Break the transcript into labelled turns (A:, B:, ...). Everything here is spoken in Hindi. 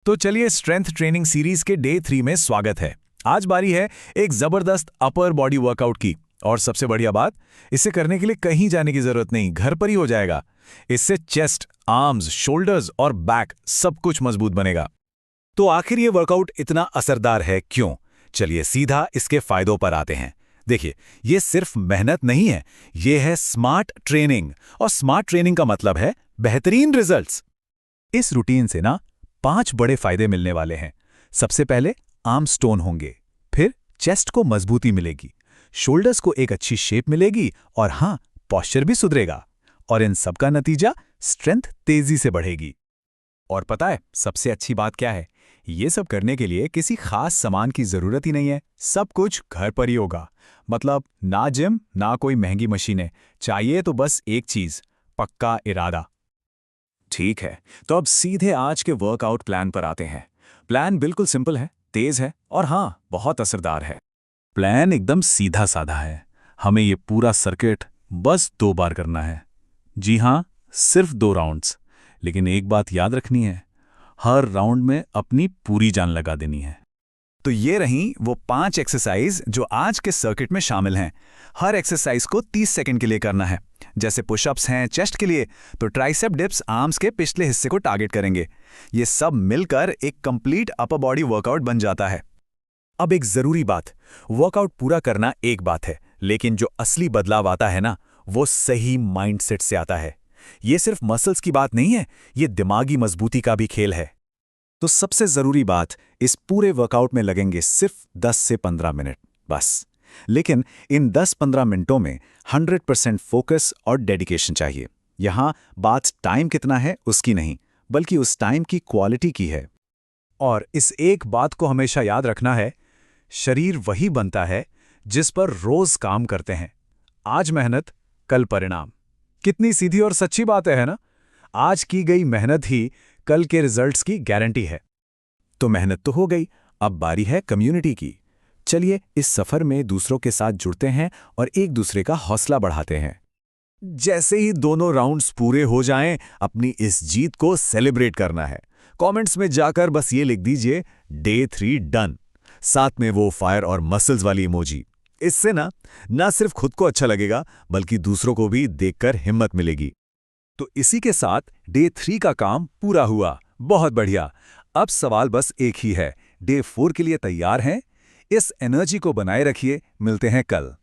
A: तो चलिए स्ट्रेंथ ट्रेनिंग सीरीज के डे 3 में स्वागत है। आज बारी है एक जबरदस्त अपर बॉडी वर्कआउट की। और सबसे बढ़िया बात, इसे करने के लिए कहीं जाने की जरूरत नहीं, घर पर ही हो जाएगा। इससे चेस्ट, आर्म्स, शोल्डर्स और बैक सब कुछ मजबूत बनेगा। तो आखिर ये वर्कआउट इतना असरदार है क्यों? चलिए सीधा इसके फायदों पर आते हैं। देखिए, ये सिर्फ मेहनत नहीं है, ये है स्मार्ट ट्रेनिंग। और स्मार्ट ट्रेनिंग का मतलब है बेहतरीन रिजल्ट्स। इस रूटीन से ना 5 बड़े फायदे मिलने वाले हैं। सबसे पहले आर्म स्टोन होंगे, फिर चेस्ट को मजबूती मिलेगी, शोल्डर्स को एक अच्छी शेप मिलेगी और हाँ, पॉस्चर भी सुधरेगा। और इन सब का नतीजा स्ट्रेंथ तेजी से बढ़ेगी। और पता है सबसे अच्छी बात क्या है? ये सब करने के लिए किसी खास सामान की जरूरत ही नहीं है, सब कुछ घर पर ही होगा। मतलब ना जिम, ना कोई महंगी मशीनें, चाहिए तो बस एक चीज, पक्का इरादा। ठीक है, तो अब सीधे आज के वर्कआउट प्लान पर आते हैं। प्लान बिल्कुल सिंपल है, तेज है और हाँ, बहुत असरदार है। प्लान एकदम सीधा साधा है। हमें ये पूरा सर्किट बस 2 बार करना है। जी हाँ, सिर्फ 2 राउंड्स। लेकिन एक बात याद रखनी है, हर राउंड में अपनी पूरी जान लगा देनी है। तो ये रहीं वो 5 एक्सरसाइज जो आज के सर्किट में शामिल हैं। हर एक्सरसाइज को 30 सेकंड के लिए करना है। जैसे पुशअप्स हैं चेस्ट के लिए, तो ट्राइसेप डिप्स आर्म्स के पिछले हिस्से को टारगेट करेंगे। ये सब मिलकर एक कंप्लीट अपर बॉडी वर्कआउट बन जाता है। अब एक जरूरी बात, वर्कआउट पूरा करना एक बात है, लेकिन जो असली बदलाव आता है ना, वो सही माइंडसेट से आता है। ये सिर्फ मसल्स की बात नहीं है, ये दिमागी मजबूती का भी खेल है। तो सबसे जरूरी बात, इस पूरे वर्कआउट में लगेंगे सिर्फ 10 से 15 मिनट बस। लेकिन इन 10-15 मिनटों में 100% फोकस और डेडिकेशन चाहिए। यहां बात टाइम कितना है उसकी नहीं, बल्कि उस टाइम की क्वालिटी की है। और इस एक बात को हमेशा याद रखना है, शरीर वही बनता है जिस पर रोज काम करते हैं। आज मेहनत, कल परिणाम। कितनी सीधी और सच्ची बात है ना? आज की गई मेहनत ही कल के रिजल्ट्स की गारंटी है। तो मेहनत तो हो गई, अब बारी है कम्युनिटी की। चलिए इस सफर में दूसरों के साथ जुड़ते हैं और एक दूसरे का हौसला बढ़ाते हैं। जैसे ही दोनों राउंड्स पूरे हो जाएं, अपनी इस जीत को सेलिब्रेट करना है। कमेंट्स में जाकर बस ये लिख दीजिए, डे 3 डन, साथ में वो फायर और मसल्स वाली इमोजी। इससे ना सिर्फ खुद को अच्छा लगेगा, बल्कि दूसरों को भी देखकर हिम्मत मिलेगी। तो इसी के साथ डे 3 का काम पूरा हुआ। बहुत बढ़िया। अब सवाल बस एक ही है, डे 4 के लिए तैयार हैं? इस एनर्जी को बनाए रखिए, मिलते हैं कल।